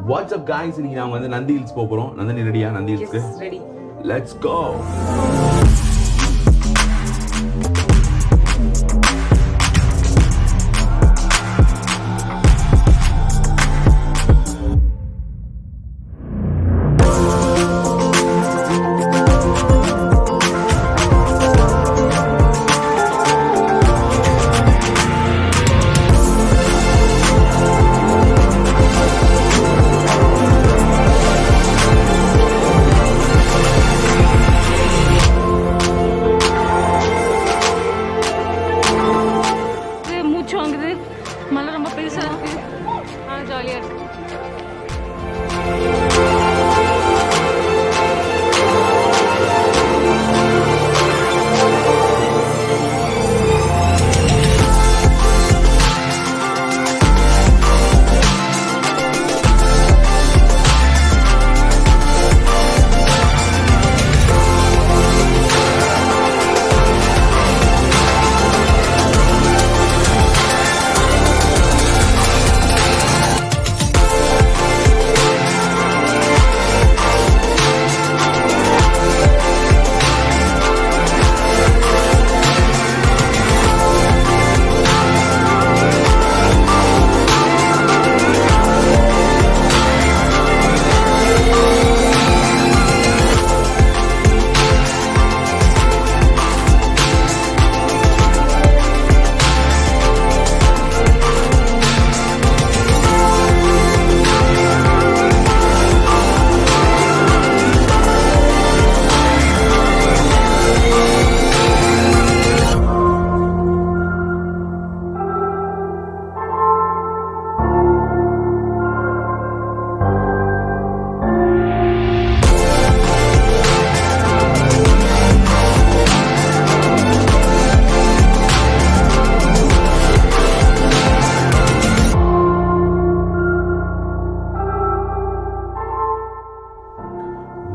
What's up guys? இன்னைக்கு நாம வந்து நந்தி ஹில்ஸ் போறோம். நந்தினி ரெடியா Nandi ஹில்ஸ்க்கு? Yes, ready. Let's go.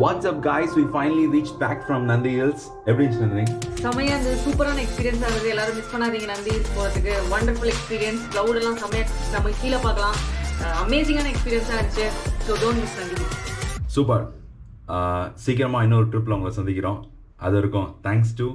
What's up guys? We finally reached back from Nandi Hills. எப்படி இருந்துச்சு? செமையா இருந்தது. சூப்பரான எக்ஸ்பீரியன்ஸ் ஆகுது. எல்லாரும் மிஸ் பண்ணாதீங்க நந்தி ஹில்ஸ் போறதுக்கு. Wonderful experience. கிளவுட் எல்லாம் செமையா நம்ம கீழே பார்க்கலாம். அமேசிங்கான எக்ஸ்பீரியன்ஸா இருந்துச்சு. So don't miss Nandi hills. Super. சீக்கிரமா இன்னொரு ட்ரிப்ல உங்களை சந்திக்கிறோம். அது வரைக்கும் தேங்க்ஸ் டு